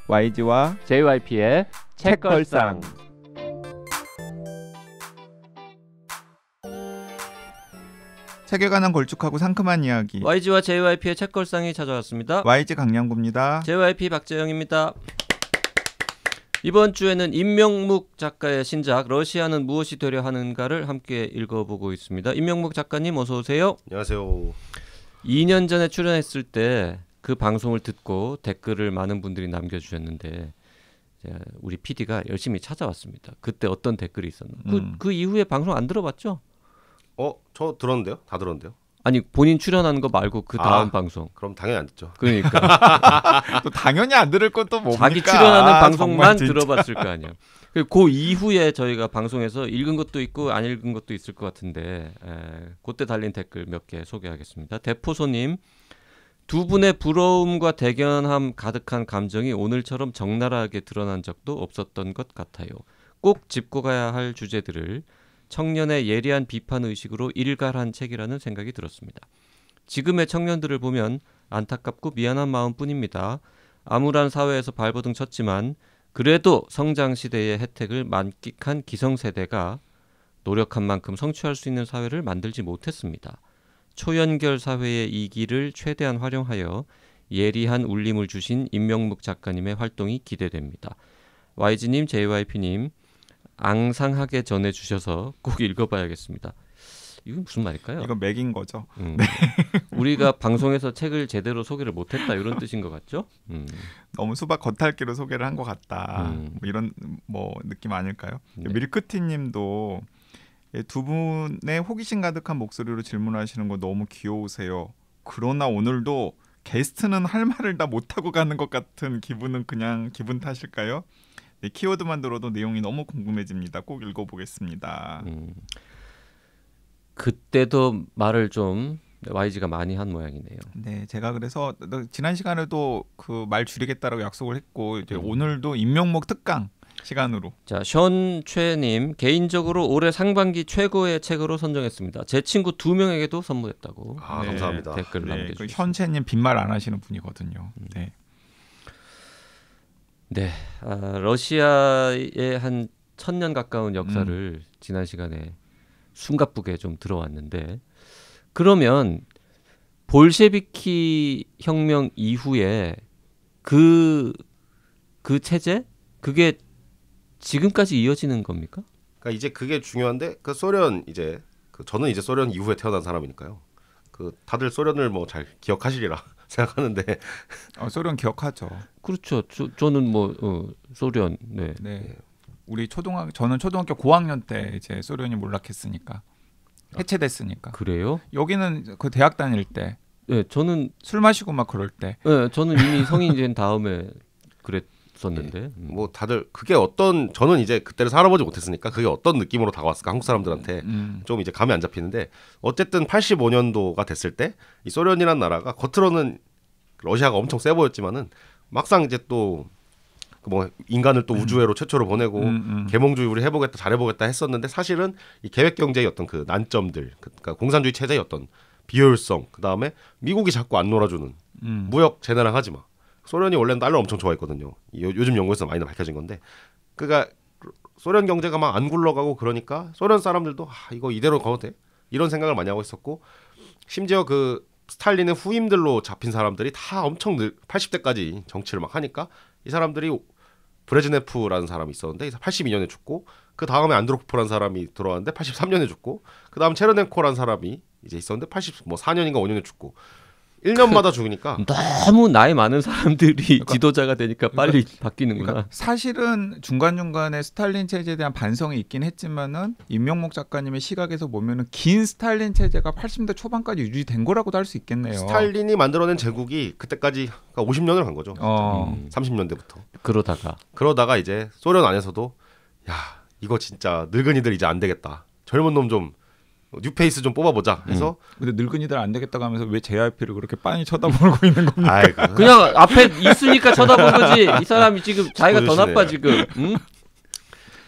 YG와 JYP의 책걸상. 책에 관한 걸쭉하고 상큼한 이야기. YG와 JYP의 책걸상이 찾아왔습니다. YG 강량구입니다. JYP 박재영입니다. 이번 주에는 임명묵 작가의 신작 러시아는 무엇이 되려 하는가를 함께 읽어보고 있습니다. 임명묵 작가님 어서 오세요. 안녕하세요. 2년 전에 출연했을 때 그 방송을 듣고 댓글을 많은 분들이 남겨주셨는데 우리 PD가 열심히 찾아왔습니다. 그때 어떤 댓글이 있었나? 그 이후에 방송 안 들어봤죠? 저 들었는데요. 다 들었는데요. 아니 본인 출연하는 거 말고 그 다음 방송. 그럼 당연히 안 듣죠. 그러니까 또 당연히 안 들을 것도 뭡니까? 자기 출연하는 방송만 정말 들어봤을 거 아니에요. 그 이후에 저희가 방송에서 읽은 것도 있고 안 읽은 것도 있을 것 같은데 그때 달린 댓글 몇 개 소개하겠습니다. 대포소님, 두 분의 부러움과 대견함 가득한 감정이 오늘처럼 적나라하게 드러난 적도 없었던 것 같아요. 꼭 짚고 가야 할 주제들을 청년의 예리한 비판 의식으로 일갈한 책이라는 생각이 들었습니다. 지금의 청년들을 보면 안타깝고 미안한 마음뿐입니다. 암울한 사회에서 발버둥 쳤지만 그래도 성장 시대의 혜택을 만끽한 기성세대가 노력한 만큼 성취할 수 있는 사회를 만들지 못했습니다. 초연결 사회의 이기를 최대한 활용하여 예리한 울림을 주신 임명묵 작가님의 활동이 기대됩니다. YG님, JYP님 앙상하게 전해주셔서 꼭 읽어봐야겠습니다. 이건 무슨 말일까요? 이건 맥인 거죠. 네. 우리가 방송에서 책을 제대로 소개를 못했다 이런 뜻인 것 같죠? 너무 수박 겉핥기로 소개를 한 것 같다. 뭐 이런 느낌 아닐까요? 네. 밀크티님도 두 분의 호기심 가득한 목소리로 질문하시는 거 너무 귀여우세요. 그러나 오늘도 게스트는 할 말을 다 못하고 가는 것 같은 기분은 그냥 기분 탓일까요? 네, 키워드만 들어도 내용이 너무 궁금해집니다. 꼭 읽어보겠습니다. 그때도 말을 좀 YG가 많이 한 모양이네요. 네, 제가 그래서 지난 시간에도 그 말 줄이겠다라고 약속을 했고 이제 오늘도 임명목 특강 시간으로. 자, 션최님, 개인적으로 올해 상반기 최고의 책으로 선정했습니다. 제 친구 2명에게도 선물했다고. 네, 감사합니다. 댓글 남겨주셨습니다. 현채님 빈말 안 하시는 분이거든요. 네. 네, 러시아의 한 1000년 가까운 역사를 지난 시간에 숨가쁘게 좀 들어왔는데, 그러면 볼셰비키 혁명 이후에 그 체제? 그게 지금까지 이어지는 겁니까? 그러니까 이제 그게 중요한데 그 소련 저는 이제 소련 이후에 태어난 사람이니까요. 그 다들 소련을 뭐 잘 기억하시리라 생각하는데 소련 기억하죠. 그렇죠. 저는 소련. 네. 저는 초등학교 고학년 때 이제 소련이 몰락했으니까 해체됐으니까. 그래요? 여기는 그 대학 다닐 때. 네, 저는 술 마시고 막 그럴 때. 네, 저는 이미 성인 된 다음에 그랬었는데. 뭐 다들 그게 저는 이제 그때를 살아보지 못했으니까 그게 어떤 느낌으로 다가왔을까 한국 사람들한테 좀 이제 감이 안 잡히는데, 어쨌든 85년도가 됐을 때 이 소련이란 나라가 겉으로는 러시아가 엄청 세 보였지만은 막상 이제 또 뭐 인간을 또 우주회로 최초로 보내고 계몽주의 우리 해보겠다 잘해보겠다 했었는데, 사실은 이 계획 경제의 어떤 그 난점들, 그러니까 공산주의 체제의 어떤 비효율성, 그 다음에 미국이 자꾸 안 놀아주는 무역 쟤네랑 하지 마. 소련이 원래는 달러 엄청 좋아했거든요. 요즘 연구에서 많이 밝혀진 건데, 그러니까 소련 경제가 막 안 굴러가고 그러니까 소련 사람들도 이거 이대로 가도 돼? 이런 생각을 많이 하고 있었고, 심지어 그 스탈린의 후임들로 잡힌 사람들이 다 엄청 80대까지 정치를 막 하니까 이 사람들이 브레즈네프라는 사람이 있었는데 82년에 죽고, 그 다음에 안드로포프라는 사람이 들어왔는데 83년에 죽고, 그 다음 체르넨코라는 사람이 이제 있었는데 84년인가 5년에 죽고, 1년마다 죽으니까 너무 나이 많은 사람들이 지도자가 되니까 빨리 바뀌는구나. 그러니까 사실은 중간중간에 스탈린 체제에 대한 반성이 있긴 했지만은 임명목 작가님의 시각에서 보면은 긴 스탈린 체제가 80년대 초반까지 유지된 거라고도 할 수 있겠네요. 스탈린이 만들어낸 제국이 그때까지 50년을 간 거죠. 30년대부터. 그러다가 이제 소련 안에서도 이거 진짜 늙은이들 이제 안 되겠다. 젊은 놈 좀 뉴페이스 좀 뽑아보자 해서. 근데 늙은이들 안 되겠다고 하면서 왜 JYP를 그렇게 빤히 쳐다보고 있는 겁니까? 그냥 앞에 있으니까 쳐다본 거지. 이 사람이 지금 자기가 더 나빠 지금.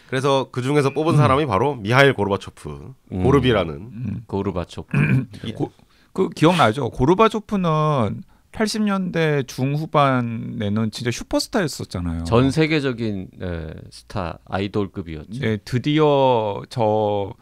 그래서 그 중에서 뽑은 사람이 바로 미하일 고르바초프, 고르비라는. 고르바초프. 그 기억나죠? 고르바초프는 80년대 중후반에는 진짜 슈퍼스타였었잖아요. 전 세계적인 스타 아이돌급이었죠. 네, 드디어 저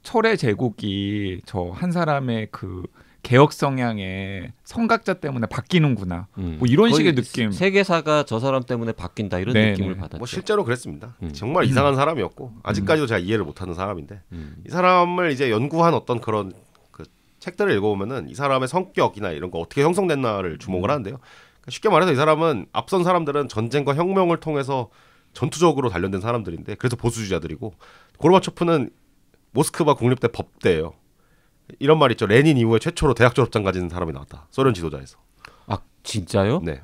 철의 제국이 저 한 사람의 그 개혁 성향의 성각자 때문에 바뀌는구나. 뭐 이런 거의 식의 느낌. 세계사가 저 사람 때문에 바뀐다 이런 네, 느낌을 네. 받았죠. 뭐 실제로 그랬습니다. 정말 이상한 사람이었고 아직까지도 제가 이해를 못하는 사람인데 이 사람을 이제 연구한 어떤 그런 그 책들을 읽어보면은 이 사람의 성격이나 이런 거 어떻게 형성됐나를 주목을 하는데요. 그러니까 쉽게 말해서 이 사람은 앞선 사람들은 전쟁과 혁명을 통해서 전투적으로 단련된 사람들인데 그래서 보수주의자들이고 고르바초프는 모스크바 국립대 법대예요. 이런 말 있죠. 레닌 이후에 최초로 대학 졸업장 가진 사람이 나왔다. 소련 지도자에서. 아 진짜요? 네.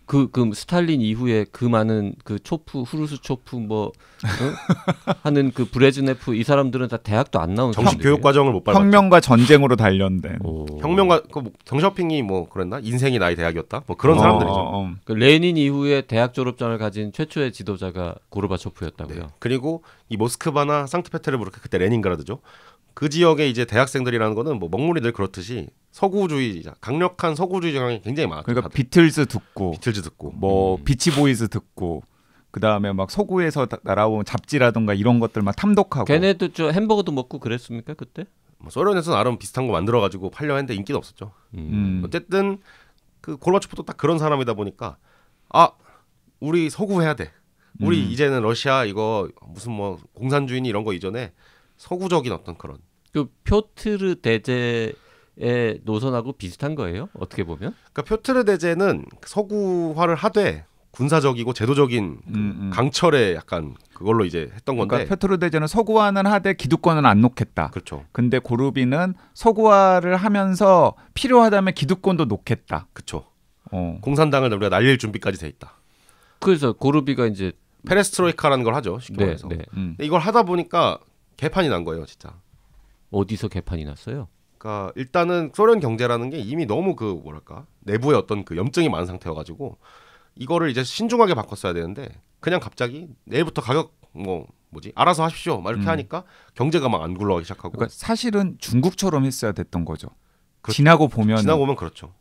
그 스탈린 이후에 그 많은 그 초프 후르스초프 뭐 하는 그 브레즈네프 이 사람들은 다 대학도 안 나온 정식 교육 과정을 못 밟았죠. 혁명과 전쟁으로 단련된. 혁명과 그 정셔핑이 뭐 그랬나? 인생이 나의 대학이었다. 뭐 그런 사람들이죠. 그 레닌 이후에 대학 졸업장을 가진 최초의 지도자가 고르바초프였다고요. 네. 그리고 이 모스크바나 상트페테르부르크 그때 레닌그라드죠. 그 지역의 이제 대학생들이라는 거는 뭐 먹물이 늘 그렇듯이 서구주의자, 강력한 서구주의 경향이 굉장히 많았죠. 그러니까 다들. 비틀즈 듣고 비틀즈 듣고 뭐 비치보이즈 듣고 그다음에 막 서구에서 날아온 잡지라든가 이런 것들 막 탐독하고. 걔네도 저 햄버거도 먹고 그랬습니까 그때? 뭐 소련에서 나름 비슷한 거 만들어 가지고 팔려 했는데 인기는 없었죠. 어쨌든 그 고르바초프도 딱 그런 사람이다 보니까 아 우리 서구 해야 돼. 우리 이제는 러시아 이거 무슨 뭐 공산주의니 이런 거 이전에 서구적인 어떤 그런 그 표트르 대제의 노선하고 비슷한 거예요? 어떻게 보면? 그러니까 표트르 대제는 서구화를 하되 군사적이고 제도적인 강철의 약간 그걸로 이제 했던 건데. 그러니까 표트르 대제는 서구화는 하되 기득권은 안 놓겠다. 그렇죠. 근데 고르비는 서구화를 하면서 필요하다면 기득권도 놓겠다. 그렇죠. 공산당을 우리가 날릴 준비까지 돼 있다. 그래서 고르비가 이제 페레스트로이카라는 걸 하죠. 쉽게 말해서. 네. 근데 이걸 하다 보니까 개판이 난 거예요, 진짜. 어디서 개판이 났어요? 그러니까 일단은 소련 경제라는 게 이미 너무 그 뭐랄까 내부에 어떤 그 염증이 많은 상태여가지고 이거를 이제 신중하게 바꿨어야 되는데 그냥 갑자기 내일부터 가격 뭐지 알아서 하십시오 막 이렇게 하니까 경제가 막 안 굴러가기 시작하고. 그러니까 사실은 중국처럼 했어야 됐던 거죠. 그렇죠. 지나고 보면 그렇죠.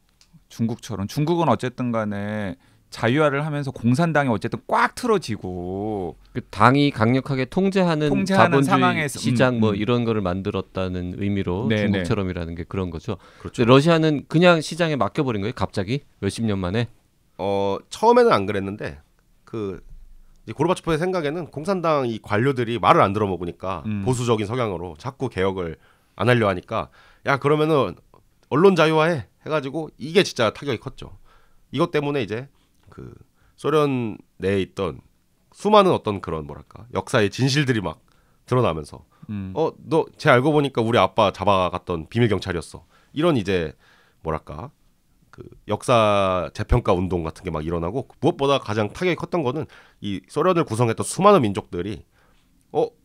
중국처럼. 중국은 어쨌든 간에 자유화를 하면서 공산당이 어쨌든 꽉 틀어지고 그 당이 강력하게 통제하는 자본주의 상황에서 시장 뭐 이런 거를 만들었다는 의미로 네네. 중국처럼이라는 게 그런 거죠. 그렇죠. 근데 러시아는 그냥 시장에 맡겨버린 거예요. 갑자기 몇십 년 만에. 처음에는 안 그랬는데 그 이제 고르바초프의 생각에는 공산당 이 관료들이 말을 안 들어먹으니까 보수적인 성향으로 자꾸 개혁을 안 하려 하니까 야 그러면은 언론 자유화해 해가지고 이게 진짜 타격이 컸죠. 이것 때문에 이제 그 소련 내에 있던 수많은 어떤 그런 뭐랄까 역사의 진실들이 막 드러나면서 너 쟤 알고 보니까 우리 아빠 잡아갔던 비밀 경찰이었어. 이런 이제 뭐랄까 그 역사 재평가 운동 같은 게 막 일어나고 무엇보다 가장 타격이 컸던 거는 이 소련을 구성했던 수많은 민족들이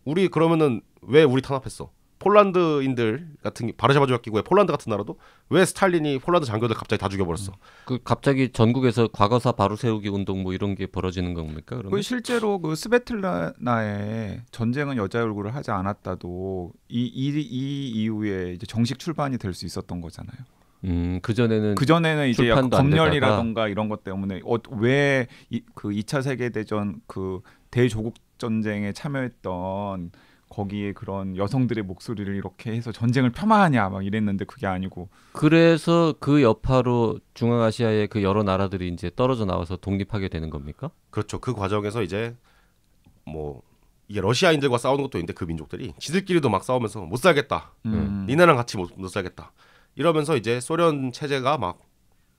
우리 그러면은 왜 우리 탄압했어? 폴란드인들 같은 바르샤바 기구의 폴란드 같은 나라도 왜 스탈린이 폴란드 장교들 갑자기 다 죽여버렸어? 그 갑자기 전국에서 과거사 바로 세우기 운동 뭐 이런 게 벌어지는 겁니까? 그러면? 실제로 그 스베틀라나의 전쟁은 여자 얼굴을 하지 않았다도 이 이후에 이제 정식 출판이 될 수 있었던 거잖아요. 그 전에는 이제 약간 출판도 안 검열이라던가 이런 것 때문에 왜 그 2차 세계 대전 그 대조국 전쟁에 참여했던 거기에 그런 여성들의 목소리를 이렇게 해서 전쟁을 폄하하냐 막 이랬는데 그게 아니고. 그래서 그 여파로 중앙아시아의 그 여러 나라들이 이제 떨어져 나와서 독립하게 되는 겁니까? 그렇죠. 그 과정에서 이제 뭐 이게 러시아인들과 싸우는 것도 있는데 그 민족들이 지들끼리도 막 싸우면서 못 살겠다. 니네랑 같이 못 살겠다. 이러면서 이제 소련 체제가 막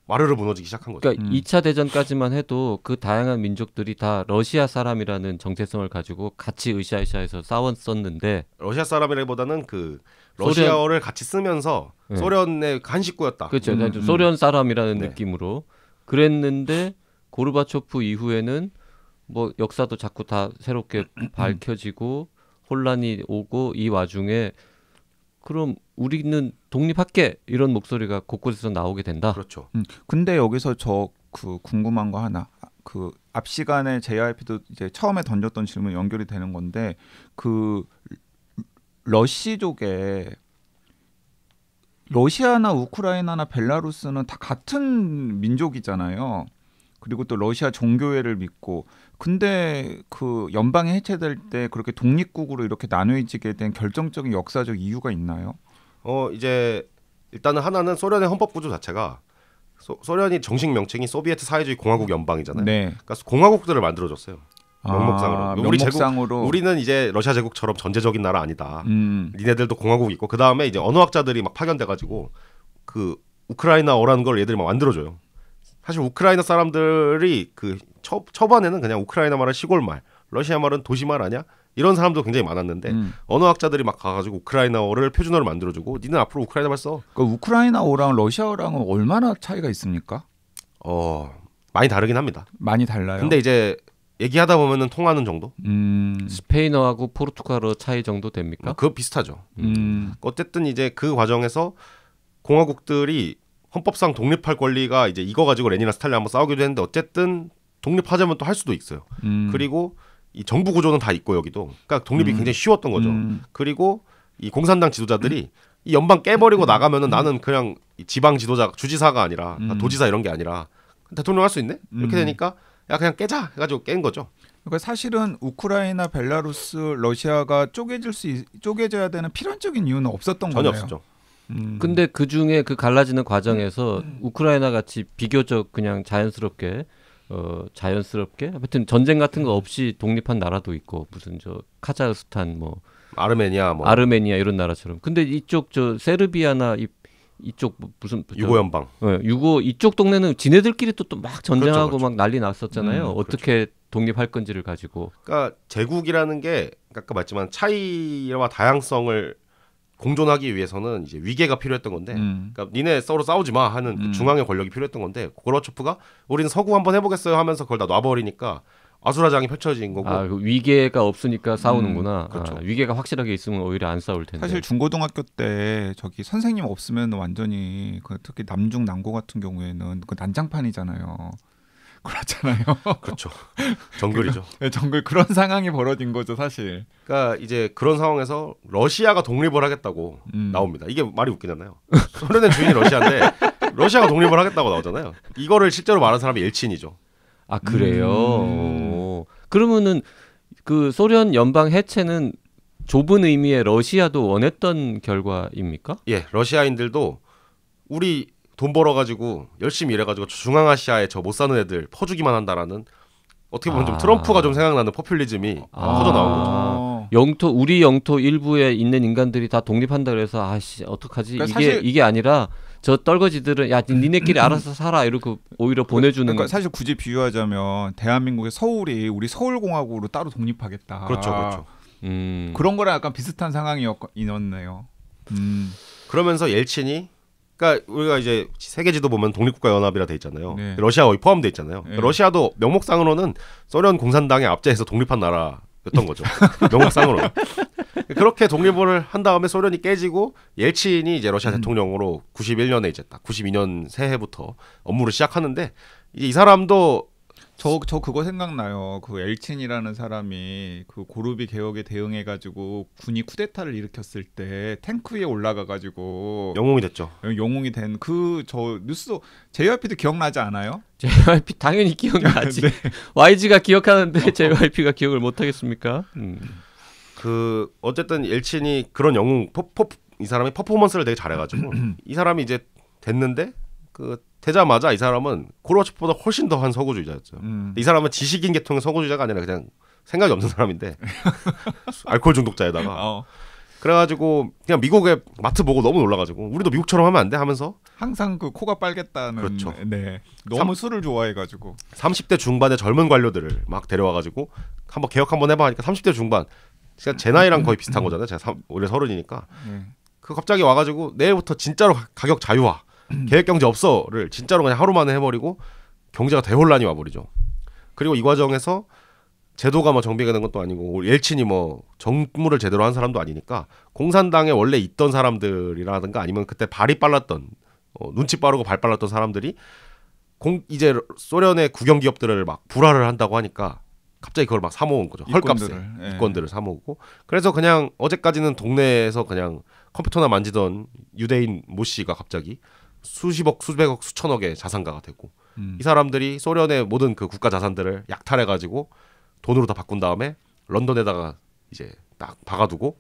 와르르 무너지기 시작한 거죠. 그러니까 2차 대전까지만 해도 그 다양한 민족들이 다 러시아 사람이라는 정체성을 가지고 같이 으쌰으쌰해서 싸웠었는데 러시아 사람이라기보다는 그 러시아어를 같이 쓰면서 소련의 한 식구였다. 그렇죠. 소련 사람이라는 네. 느낌으로 그랬는데 고르바초프 이후에는 뭐 역사도 자꾸 다 새롭게 밝혀지고 혼란이 오고 이 와중에 그럼 우리는 독립할게 이런 목소리가 곳곳에서 나오게 된다. 그렇죠. 근데 여기서 저 그 궁금한 거 하나. 그 앞 시간에 JYP도 이제 처음에 던졌던 질문 연결이 되는 건데 그 러시족의 러시아나 우크라이나나 벨라루스는 다 같은 민족이잖아요. 그리고 또 러시아 종교회를 믿고 근데 그 연방이 해체될 때 그렇게 독립국으로 이렇게 나누어지게 된 결정적인 역사적 이유가 있나요? 이제 일단은 하나는 소련의 헌법 구조 자체가 소련이 정식 명칭이 소비에트 사회주의 공화국 연방이잖아요. 네. 그러니까 공화국들을 만들어줬어요. 명목상으로. 명목상으로. 우리는 이제 러시아 제국처럼 전제적인 나라 아니다. 니네들도 공화국 있고 그 다음에 이제 언어학자들이 막 파견돼가지고 그 우크라이나어라는 걸 얘들이 막 만들어줘요. 사실 우크라이나 사람들이 그 초반에는 그냥 우크라이나 말은 시골 말, 러시아 말은 도시 말 아니야? 이런 사람도 굉장히 많았는데 언어학자들이 막 가가지고 우크라이나어를 표준어로 만들어주고 니는 앞으로 우크라이나 말 써. 그 우크라이나어랑 러시아어랑은 얼마나 차이가 있습니까? 많이 다르긴 합니다. 많이 달라요. 근데 이제 얘기하다 보면은 통하는 정도? 스페인어하고 포르투갈어 차이 정도 됩니까? 그거 비슷하죠. 어쨌든 이제 그 과정에서 공화국들이 헌법상 독립할 권리가 이제 이거 가지고 레닌이나 스탈린 한번 싸우기도 했는데 어쨌든 독립하자면 또 할 수도 있어요. 그리고 이 정부 구조는 다 있고 여기도 그러니까 독립이 굉장히 쉬웠던 거죠. 그리고 이 공산당 지도자들이 이 연방 깨버리고 나가면은 나는 그냥 지방 지도자 주지사가 아니라 도지사 이런 게 아니라 대통령 할 수 있네? 이렇게 되니까 야 그냥 깨자 해가지고 깬 거죠. 그러니까 사실은 우크라이나, 벨라루스, 러시아가 쪼개져야 되는 필연적인 이유는 없었던 전혀 거네요. 없었죠. 근데 그 중에 그 갈라지는 과정에서 우크라이나 같이 비교적 그냥 자연스럽게 아무튼 전쟁 같은 거 없이 독립한 나라도 있고 무슨 저 카자흐스탄 뭐 아르메니아 이런 나라처럼. 근데 이쪽 저 세르비아나 이쪽 무슨 유고 연방. 유고 이쪽 동네는 지네들끼리 또 막 전쟁하고 그렇죠. 막 난리 났었잖아요. 어떻게 독립할 건지를 가지고. 그러니까 제국이라는 게 아까 말했지만 차이와 다양성을 공존하기 위해서는 이제 위계가 필요했던 건데, 그러니까 니네 서로 싸우지 마 하는 그 중앙의 권력이 필요했던 건데, 고르바초프가 우리는 서구 한번 해보겠어요 하면서 그걸 다 놔버리니까 아수라장이 펼쳐진 거고. 그 위계가 없으니까 싸우는구나. 그렇죠. 위계가 확실하게 있으면 오히려 안 싸울 텐데. 사실 중고등학교 때 저기 선생님 없으면 완전히 특히 남중 남고 같은 경우에는 그 난장판이잖아요. 그렇잖아요. 그렇죠. 정글이죠. 네, 정글 그런 상황이 벌어진 거죠, 사실. 그러니까 이제 그런 상황에서 러시아가 독립을 하겠다고 나옵니다. 이게 말이 웃기잖아요. 소련의 주인이 러시아인데 러시아가 독립을 하겠다고 나오잖아요. 이거를 실제로 말한 사람이 엘친이죠. 아 그래요. 그러면은 그 소련 연방 해체는 좁은 의미의 러시아도 원했던 결과입니까? 예, 러시아인들도 우리 돈 벌어가지고 열심히 일해가지고 중앙아시아에 저 못 사는 애들 퍼주기만 한다라는 어떻게 보면 좀 트럼프가 좀 생각나는 포퓰리즘이 터져 나온 거죠. 우리 영토 일부에 있는 인간들이 다 독립한다 그래서 아씨 어떡하지? 그러니까 이게 아니라 저 떨거지들은 야 니네끼리 알아서 살아 이러고 오히려 보내주는. 그러니까 사실 굳이 비유하자면 대한민국의 서울이 우리 서울공화국으로 따로 독립하겠다. 그렇죠. 그런 거랑 약간 비슷한 상황이었네요. 그러면서 옐친이 그러니까 우리가 이제 세계 지도 보면 독립국가 연합이라 돼 있잖아요. 네. 러시아 거의 포함돼 있잖아요. 네. 러시아도 명목상으로는 소련 공산당의 압제해서 독립한 나라였던 거죠. 명목상으로는. 그렇게 독립을 한 다음에 소련이 깨지고 옐친이 이제 러시아 대통령으로 91년에 이제 딱 92년 새해부터 업무를 시작하는데 이 사람도 저 그거 생각나요. 그 엘친이라는 사람이 그 고르비 개혁에 대응해가지고 군이 쿠데타를 일으켰을 때 탱크 위에 올라가가지고 영웅이 됐죠. 영웅이 된 그 저 뉴스도 JYP도 기억나지 않아요? JYP 당연히 기억나지. 네. YG가 기억하는데 JYP가 기억을 못 하겠습니까? 그 어쨌든 옐친이 그런 영웅 이 사람이 퍼포먼스를 되게 잘해가지고 이 사람이 이제 됐는데 그 되자마자 이 사람은 고르바초프보다 훨씬 더한 서구주의자였어요. 이 사람은 지식인 계통의 서구주의자가 아니라 그냥 생각이 없는 사람인데 알코올 중독자에다가 그래가지고 그냥 미국의 마트 보고 너무 놀라가지고 우리도 미국처럼 하면 안 돼 하면서 항상 그 코가 빨겠다는. 그렇죠. 네. 너무 술을 좋아해가지고 30대 중반의 젊은 관료들을 막 데려와가지고 한번 개혁 한번 해봐 하니까 30대 중반 제 나이랑 거의 비슷한 거잖아요. 제가 올해 30이니까 그 갑자기 와가지고 내일부터 진짜로 가격 자유화 계획경제 없어를 진짜로 그냥 하루 만에 해버리고 경제가 대혼란이 와버리죠. 그리고 이 과정에서 제도가 뭐 정비가 된 것도 아니고 옐친이 뭐 정무를 제대로 한 사람도 아니니까 공산당에 원래 있던 사람들이라든가 아니면 그때 발이 빨랐던 눈치 빠르고 발 빨랐던 사람들이 이제 소련의 국영기업들을 막 불화를 한다고 하니까 갑자기 그걸 막 사모은 거죠. 헐값에 이권들을 사모으고 그래서 그냥 어제까지는 동네에서 그냥 컴퓨터나 만지던 유대인 모 씨가 갑자기 수십억, 수백억, 수천억의 자산가가 되고 이 사람들이 소련의 모든 그 국가 자산들을 약탈해가지고 돈으로 다 바꾼 다음에 런던에다가 이제 딱 박아두고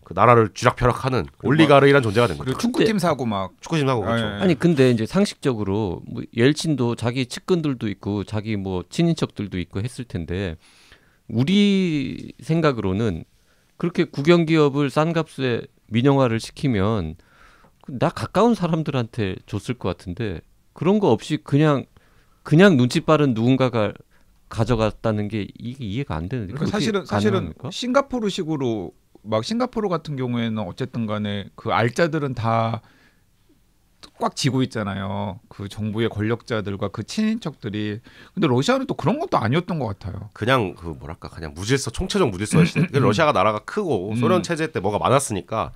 그 나라를 쥐락펴락하는 올리가르이란 존재가 된 거죠. 그리고 축구팀 사고 막 축구팀 사고 그렇죠. 아니 근데 이제 상식적으로 뭐 옐친도 자기 측근들도 있고 자기 뭐 친인척들도 있고 했을 텐데 우리 생각으로는 그렇게 국영기업을 싼 값에 민영화를 시키면 나 가까운 사람들한테 줬을 것 같은데 그런 거 없이 그냥 눈치 빠른 누군가가 가져갔다는 게 이게 이해가 안 되는데. 그러니까 사실은 가능합니까? 싱가포르식으로 막 싱가포르 같은 경우에는 어쨌든 간에 그 알짜들은 다 꽉 쥐고 있잖아요. 그 정부의 권력자들과 그 친인척들이. 근데 러시아는 또 그런 것도 아니었던 것 같아요. 그냥 그 뭐랄까 그냥 무질서 총체적 무질서의 시대. 러시아가 나라가 크고 소련 체제 때 뭐가 많았으니까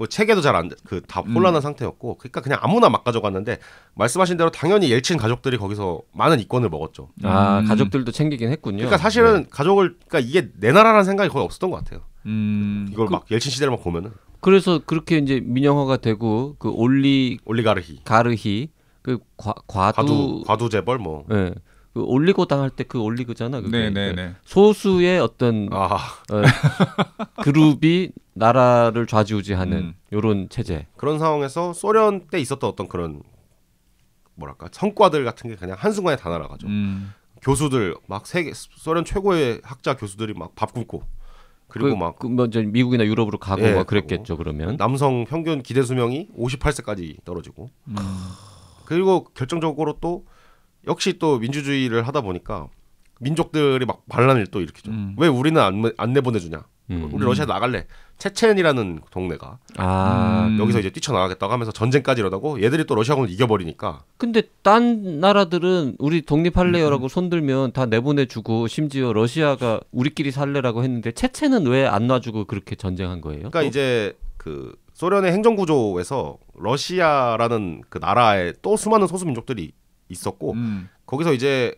체계도 잘 안 그 다 혼란한 상태였고 그러니까 그냥 아무나 막 가져갔는데 말씀하신 대로 당연히 옐친 가족들이 거기서 많은 이권을 먹었죠. 아 가족들도 챙기긴 했군요. 그러니까 사실은 가족을 그러니까 이게 내 나라라는 생각이 거의 없었던 것 같아요. 이걸 막 옐친 시대를 막 보면은. 그래서 그렇게 이제 민영화가 되고 그 올리가르히 그 과두 재벌 뭐. 네. 그 올리고 당할 때 그 올리그잖아. 그게. 네네네. 소수의 어떤 그룹이 나라를 좌지우지하는 요런 체제. 그런 상황에서 소련 때 있었던 어떤 그런 뭐랄까 성과들 같은 게 그냥 한순간에 다 날아가죠. 교수들 막 세계 소련 최고의 학자 교수들이 막 밥 굶고 그리고 막 먼저 미국이나 유럽으로 가고 예, 막 그랬겠죠. 그러면 남성 평균 기대 수명이 58세까지 떨어지고 그리고 결정적으로 또 역시 또 민주주의를 하다 보니까 민족들이 막 반란을 또 일으키죠. 왜 우리는 안 내보내주냐? 우리 러시아 나갈래. 체첸이라는 동네가 여기서 이제 뛰쳐나가겠다고 하면서 전쟁까지 이러다고 얘들이 또 러시아군을 이겨버리니까. 근데 딴 나라들은 우리 독립할래요라고 손들면 다 내보내주고 심지어 러시아가 우리끼리 살래라고 했는데 체첸은 왜 안 놔주고 그렇게 전쟁한 거예요? 그러니까 이제 그 소련의 행정구조에서 러시아라는 그 나라에 또 수많은 소수민족들이 있었고 거기서 이제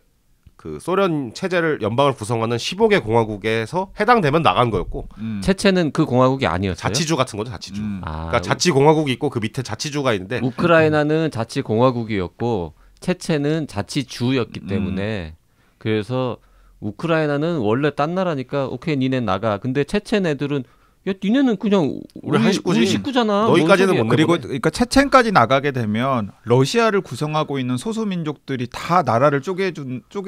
그 소련 체제를 연방을 구성하는 15개 공화국에서 해당되면 나간 거였고 체체는 그 공화국이 아니었어요. 자치주 같은 거죠. 자치주. 그러니까 자치 공화국이 있고 그 밑에 자치주가 있는데 우크라이나는 자치 공화국이었고 체체는 자치주였기 때문에 그래서 우크라이나는 원래 딴 나라니까 오케이 니네 나가. 근데 체첸 애들은 야 니네는 그냥 우리 한 식구지. 우리 식구잖아. 너희까지는 못 그리고 내보내. 그러니까 체첸까지 나가게 되면 러시아를 구성하고 있는 소수 민족들이 다 나라를 쪼개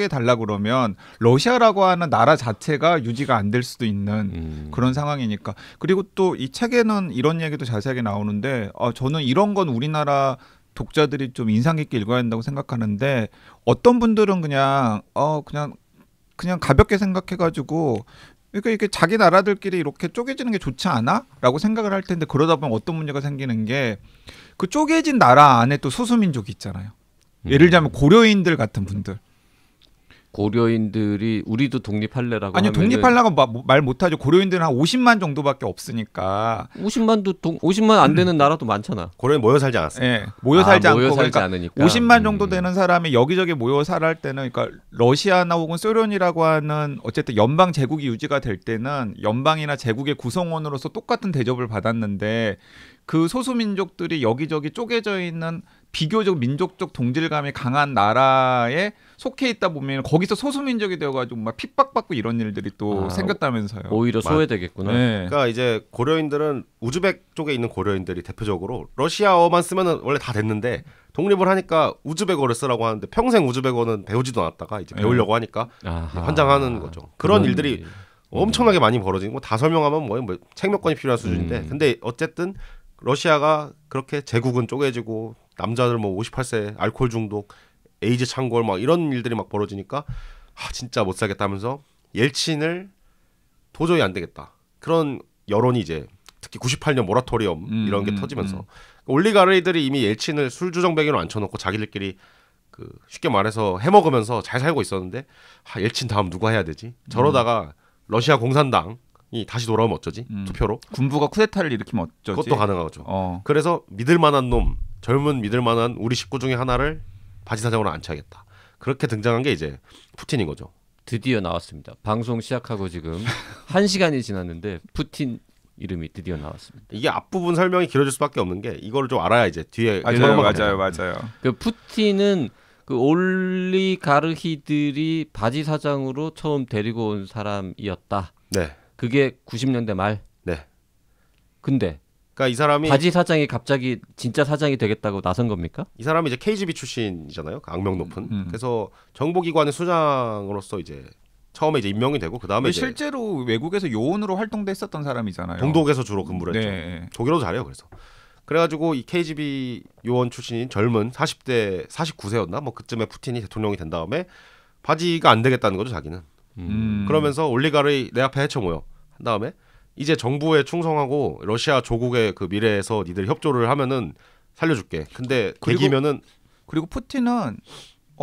달라 그러면 러시아라고 하는 나라 자체가 유지가 안 될 수도 있는 그런 상황이니까. 그리고 또 이 책에는 이런 얘기도 자세하게 나오는데 저는 이런 건 우리나라 독자들이 좀 인상 깊게 읽어야 한다고 생각하는데 어떤 분들은 그냥 가볍게 생각해가지고 그러니까 이게 자기 나라들끼리 이렇게 쪼개지는 게 좋지 않아?라고 생각을 할 텐데 그러다 보면 어떤 문제가 생기는 게 그 쪼개진 나라 안에 또 소수민족이 있잖아요. 예를 들자면 고려인들 같은 분들. 고려인들이 우리도 독립할래라고 아니 하면은 독립하려고 말 못하죠. 고려인들은 한 50만 정도밖에 없으니까. 50만 안 되는 나라도 많잖아. 고려인 모여 살지 않았어요. 네, 모여 살지 않고 그러니까 않으니까. 50만 정도 되는 사람이 여기저기 모여 살할 때는 그러니까 러시아나 혹은 소련이라고 하는 어쨌든 연방 제국이 유지가 될 때는 연방이나 제국의 구성원으로서 똑같은 대접을 받았는데 그 소수민족들이 여기저기 쪼개져 있는 비교적 민족적 동질감이 강한 나라에 속해 있다 보면 거기서 소수민족이 되어가지고 막 핍박받고 이런 일들이 또 생겼다면서요. 오히려 소외되겠구나. 네. 그러니까 이제 고려인들은 우즈벡 쪽에 있는 고려인들이 대표적으로 러시아어만 쓰면은 원래 다 됐는데 독립을 하니까 우즈벡어를 쓰라고 하는데 평생 우즈벡어는 배우지도 않았다가 이제 배우려고 하니까 환장하는 거죠. 그런 일들이 엄청나게 많이 벌어지고 다 설명하면 뭐 책 몇 권이 필요한 수준인데 근데 어쨌든 러시아가 그렇게 제국은 쪼개지고 남자들 뭐 58세 알코올 중독, 에이즈 창궐 막 이런 일들이 막 벌어지니까 진짜 못 살겠다면서 옐친을 도저히 안 되겠다. 그런 여론이 이제 특히 98년 모라토리엄 이런 게 터지면서 올리가르이들이 이미 옐친을 술주정뱅이로 앉혀놓고 자기들끼리 그 쉽게 말해서 해먹으면서 잘 살고 있었는데 옐친 다음 누가 해야 되지? 저러다가 러시아 공산당 이 다시 돌아오면 어쩌지? 투표로 군부가 쿠데타를 일으키면 어쩌지? 그것도 가능하죠. 그래서 믿을만한 놈, 젊은 믿을만한 우리 식구 중에 하나를 바지사장으로 앉혀야겠다. 그렇게 등장한 게 이제 푸틴인 거죠. 드디어 나왔습니다. 방송 시작하고 지금 1시간이 지났는데 푸틴 이름이 드디어 나왔습니다. 이게 앞부분 설명이 길어질 수밖에 없는 게 이거를 좀 알아야 이제 뒤에 맞아요. 그 푸틴은 그 올리가르히들이 바지 사장으로 처음 데리고 온 사람이었다. 네. 그게 90년대 말. 네. 근데 그러니까 이 사람이 바지 사장이 갑자기 진짜 사장이 되겠다고 나선 겁니까? 이 사람이 이제 KGB 출신이잖아요. 그 악명 높은. 그래서 정보기관의 수장으로서 이제 처음에 이제 임명이 되고 그 다음에 실제로 외국에서 요원으로 활동됐었던 사람이잖아요. 동독에서 주로 근무를 했죠. 네. 독일어도 잘해요. 그래가지고 이 KGB 요원 출신인 젊은 40대 49세였나 뭐 그쯤에 푸틴이 대통령이 된 다음에 바지가 안 되겠다는 거죠 자기는. 그러면서 올리가르이 내 앞에 헤쳐 모여 한 다음에 이제 정부에 충성하고 러시아 조국의 그 미래에서 니들 협조를 하면은 살려줄게. 근데 계기면은 그리고 푸틴은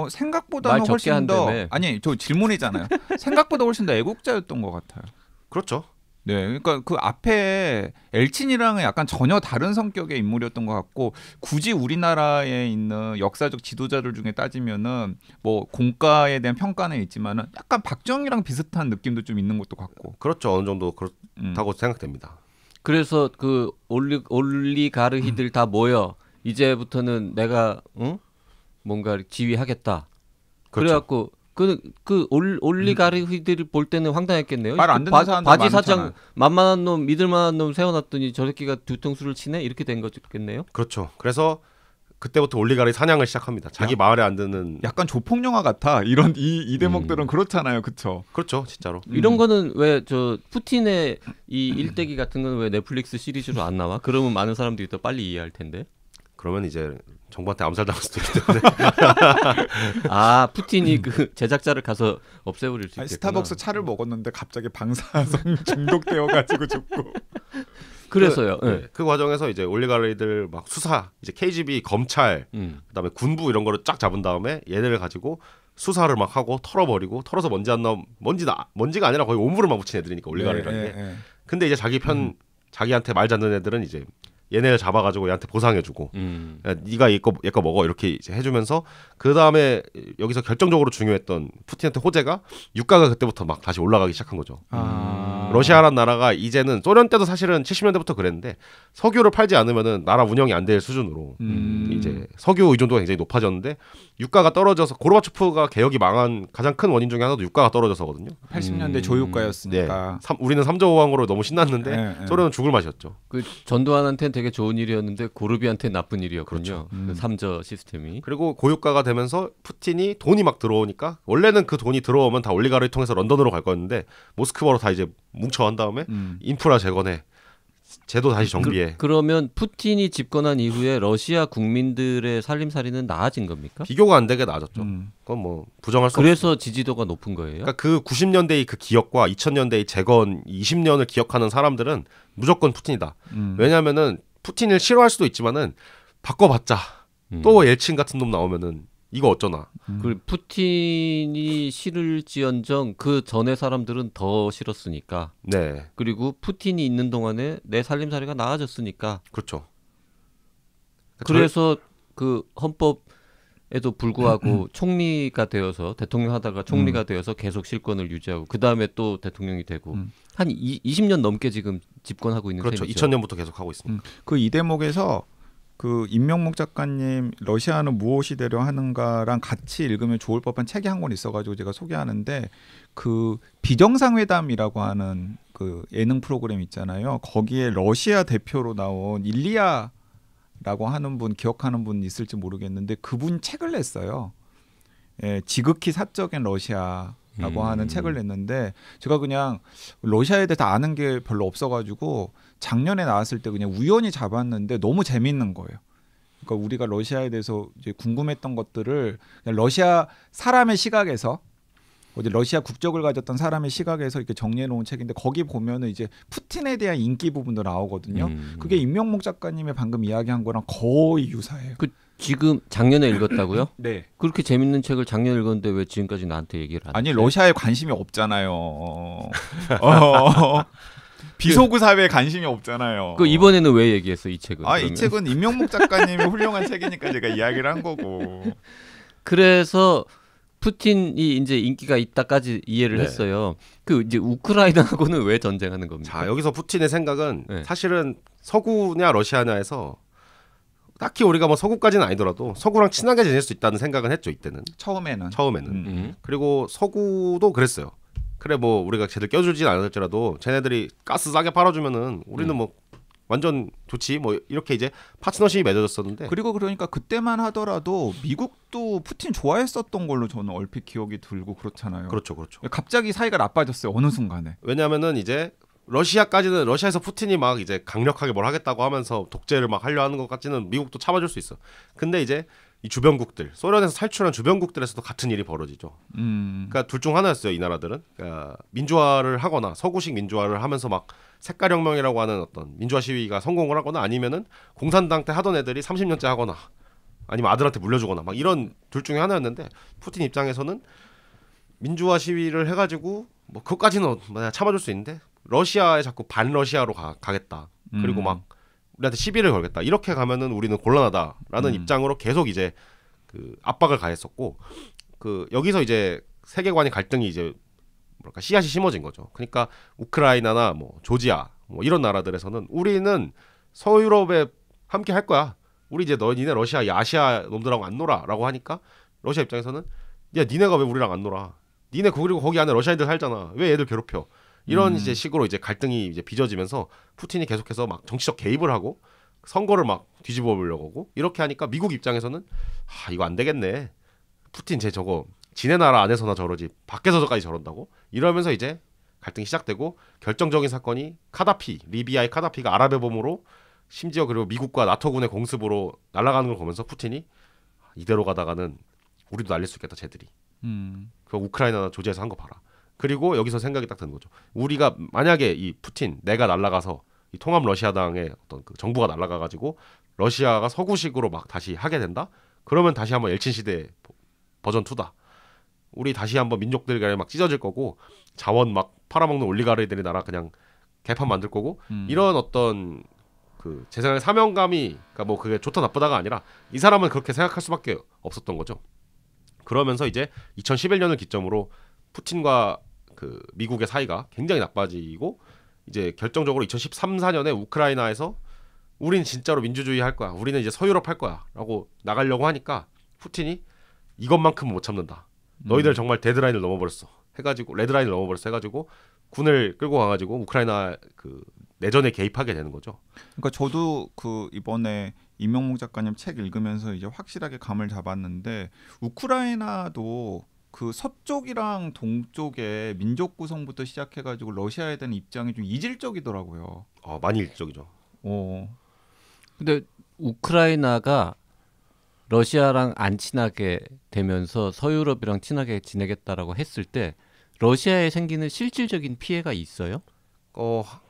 생각보다는 말 훨씬 더 한다며. 아니 저 질문이잖아요. 생각보다 훨씬 더 애국자였던 것 같아요. 그렇죠. 네, 그러니까 그 앞에 엘친이랑은 약간 전혀 다른 성격의 인물이었던 것 같고 굳이 우리나라에 있는 역사적 지도자들 중에 따지면은 뭐 공과에 대한 평가는 있지만은 약간 박정희랑 비슷한 느낌도 좀 있는 것도 같고. 그렇죠. 어느 정도 그렇다고 생각됩니다. 그래서 그 올리가르히들 다 모여 이제부터는 내가 뭔가 지휘하겠다. 그렇죠. 그래갖고 그 올리가르히들을 볼 때는 황당했겠네요. 말 안 듣는 사람들 바지 사장 많잖아. 만만한 놈, 믿을만한 놈 세워놨더니 저 새끼가 뒤통수를 치네 이렇게 된 거겠네요. 그렇죠. 그래서 그때부터 올리가르 사냥을 시작합니다. 자기 마을에 안 드는 약간 조폭 영화 같아. 이런 이 대목들은 그렇잖아요, 그렇죠? 그렇죠, 진짜로. 이런 거는 왜 저 푸틴의 이 일대기 같은 거는 왜 넷플릭스 시리즈로 안 나와? 그러면 많은 사람들이 더 빨리 이해할 텐데. 그러면 이제 정부한테 암살당할 수도 있기 때문에. 아 푸틴이 그 제작자를 가서 없애버릴 수 있겠구나. 스타벅스 차를 먹었는데 갑자기 방사성 중독되어가지고 죽고. 그래서요. 그 과정에서 이제 올리가르들 막 수사, 이제 KGB, 검찰, 그다음에 군부 이런 거를 쫙 잡은 다음에 얘네를 가지고 수사를 막 하고 털어버리고 털어서 먼지 안 나오면 먼지가 아니라 거의 오물을 막 붙인 애들이니까 올리가르라는 게. 근데 이제 자기 편 자기한테 말 잡는 애들은 이제 얘네를 잡아가지고 얘한테 보상해주고 야, 네가 얘 거 먹어 이렇게 이제 해주면서 그 다음에 여기서 결정적으로 중요했던 푸틴한테 호재가 유가가 그때부터 막 다시 올라가기 시작한 거죠. 러시아란 나라가 이제는 소련 때도 사실은 70년대부터 그랬는데 석유를 팔지 않으면은 나라 운영이 안 될 수준으로 이제 석유 의존도가 굉장히 높아졌는데 유가가 떨어져서 고르바초프가 개혁이 망한 가장 큰 원인 중에 하나도 유가가 떨어져서거든요. 80년대 조유가였으니까. 우리는 3조 5항으로 너무 신났는데 소련은 죽을 맛이었죠. 그 전두환한테는 되게 좋은 일이었는데 고르비한테는 나쁜 일이었군요. 그렇죠. 그 3저 시스템이. 그리고 고유가가 되면서 푸틴이 돈이 막 들어오니까 원래는 그 돈이 들어오면 다 올리가르를 통해서 런던으로 갈 거였는데 모스크바로 다 이제 뭉쳐한 다음에 인프라 재건해 제도 다시 정비해. 그러면 푸틴이 집권한 이후에 러시아 국민들의 살림살이는 나아진 겁니까? 비교가 안 되게 나아졌죠. 그건 뭐 부정할 수 없죠. 그래서 지지도가 높은 거예요? 그러니까 그 90년대의 그 기억과 2000년대의 재건 20년을 기억하는 사람들은 무조건 푸틴이다. 왜냐하면은 푸틴을 싫어할 수도 있지만은 바꿔봤자 또 엘친 같은 놈 나오면은 이거 어쩌나. 그 푸틴이 싫을지언정 그 전에 사람들은 더 싫었으니까. 네. 그리고 푸틴이 있는 동안에 내 살림살이가 나아졌으니까. 그렇죠. 그래서 그 헌법에도 불구하고 총리가 되어서 대통령 하다가 총리가 되어서 계속 실권을 유지하고 그 다음에 또 대통령이 되고 한 20년 넘게 지금 집권하고 있는 그렇죠. 셈이죠. 2000년부터 계속 하고 있습니다. 그 이 대목에서 그 임명목 작가님 러시아는 무엇이 되려 하는가랑 같이 읽으면 좋을 법한 책이 한 권 있어가지고 제가 소개하는데 그 비정상회담이라고 하는 그 예능 프로그램 있잖아요. 거기에 러시아 대표로 나온 일리아라고 하는 분 기억하는 분 있을지 모르겠는데 그분 책을 냈어요. 예, 지극히 사적인 러시아라고 하는 책을 냈는데 제가 그냥 러시아에 대해서 아는 게 별로 없어가지고 작년에 나왔을 때 그냥 우연히 잡았는데 너무 재밌는 거예요. 그러니까 우리가 러시아에 대해서 이제 궁금했던 것들을 그냥 러시아 사람의 시각에서 어제 러시아 국적을 가졌던 사람의 시각에서 이렇게 정리해 놓은 책인데 거기 보면은 이제 푸틴에 대한 인기 부분도 나오거든요. 그게 임명목 작가님의 방금 이야기한 거랑 거의 유사해요. 그 지금 작년에 읽었다고요? 네. 그렇게 재밌는 책을 작년에 읽었는데 왜 지금까지 나한테 얘기를 안 아니 했어요? 러시아에 관심이 없잖아요. 비소구 사회에 관심이 없잖아요. 그 이번에는 왜 얘기했어 이 책은? 이 책은 임명목 작가님의 훌륭한 책이니까 제가 이야기를 한 거고. 그래서 푸틴이 이제 인기가 있다까지 이해를 네. 했어요. 그 이제 우크라이나하고는 왜 전쟁하는 겁니까? 자, 여기서 푸틴의 생각은 네. 사실은 서구냐 러시아냐에서 딱히 우리가 뭐 서구까지는 아니더라도 서구랑 친하게 지낼 수 있다는 생각은 했죠, 이때는. 처음에는. 처음에는. 그리고 서구도 그랬어요. 그래 뭐 우리가 쟤들 껴주진 않을지라도 쟤네들이 가스 싸게 팔아주면은 우리는 뭐 완전 좋지 뭐 이렇게 이제 파트너십이 맺어졌었는데. 그리고 그러니까 그때만 하더라도 미국도 푸틴 좋아했었던 걸로 저는 얼핏 기억이 들고 그렇잖아요. 그렇죠, 그렇죠. 갑자기 사이가 나빠졌어요. 어느 순간에. 왜냐하면은 이제 러시아까지는 러시아에서 푸틴이 막 이제 강력하게 뭘 하겠다고 하면서 독재를 막 하려 하는 것까지는 미국도 참아줄 수 있어. 근데 이제 이 주변국들, 소련에서 탈출한 주변국들에서도 같은 일이 벌어지죠. 그러니까 둘 중 하나였어요, 이 나라들은. 그러니까 민주화를 하거나 서구식 민주화를 하면서 막 색깔혁명이라고 하는 어떤 민주화 시위가 성공을 하거나 아니면은 공산당 때 하던 애들이 30년째 하거나 아니면 아들한테 물려주거나 막 이런 둘 중에 하나였는데 푸틴 입장에서는 민주화 시위를 해가지고 뭐 그것까지는 참아줄 수 있는데 러시아에 자꾸 반러시아로 가겠다. 그리고 막 우리한테 시비를 걸겠다. 이렇게 가면은 우리는 곤란하다라는 입장으로 계속 이제 그 압박을 가했었고 그 여기서 이제 세계관의 갈등이 이제 뭐랄까 씨앗이 심어진 거죠. 그러니까 우크라이나나 뭐 조지아 뭐 이런 나라들에서는 우리는 서유럽에 함께 할 거야. 우리 이제 니네 러시아 아시아 놈들하고 안 놀아라고 하니까 러시아 입장에서는 야 니네가 왜 우리랑 안 놀아? 니네 그리고 거기 안에 러시아인들 살잖아. 왜 얘들 괴롭혀? 이런 이제 식으로 이제 갈등이 이제 빚어지면서 푸틴이 계속해서 막 정치적 개입을 하고 선거를 막 뒤집어 보려고 하고 이렇게 하니까 미국 입장에서는 이거 안 되겠네. 푸틴 쟤 저거 지네 나라 안에서나 저러지 밖에서까지 저런다고? 이러면서 이제 갈등이 시작되고 결정적인 사건이 리비아의 카다피가 아랍의 봄으로 심지어 그리고 미국과 나토군의 공습으로 날아가는 걸 보면서 푸틴이 이대로 가다가는 우리도 날릴 수 있겠다 쟤들이. 그 우크라이나나 조지아에서 한 거 봐라. 그리고 여기서 생각이 딱 드는 거죠. 우리가 만약에 이 푸틴 내가 날아가서 이 통합 러시아당의 어떤 그 정부가 날아가가지고 러시아가 서구식으로 막 다시 하게 된다. 그러면 다시 한번 엘친 시대 버전 2다. 우리 다시 한번 민족들 간에 막 찢어질 거고 자원 막 팔아먹는 올리가르들이 나라 그냥 개판 만들 거고 이런 어떤 그 제 생각에 사명감이 그러니까 뭐 그게 좋다 나쁘다가 아니라 이 사람은 그렇게 생각할 수밖에 없었던 거죠. 그러면서 이제 2011년을 기점으로 푸틴과 그 미국의 사이가 굉장히 나빠지고 이제 결정적으로 2013, 14년에 우크라이나에서 우린 진짜로 민주주의 할 거야. 우리는 이제 서유럽 할 거야. 라고 나가려고 하니까 푸틴이 이것만큼은 못 참는다. 너희들 정말 데드라인을 넘어버렸어. 해가지고 레드라인을 넘어버렸어. 해가지고 군을 끌고 가가지고 우크라이나 그 내전에 개입하게 되는 거죠. 그러니까 저도 그 이번에 임명목 작가님 책 읽으면서 이제 확실하게 감을 잡았는데 우크라이나도 그 서쪽이랑 동쪽의 민족 구성부터 시작해가지고 러시아에 대한 입장이 좀 이질적이더라고요. 많이 일적이죠. 근데 우크라이나가 러시아랑 안 친하게 되면서 서유럽이랑 친하게 지내겠다라고 했을 때 러시아에 생기는 실질적인 피해가 있어요?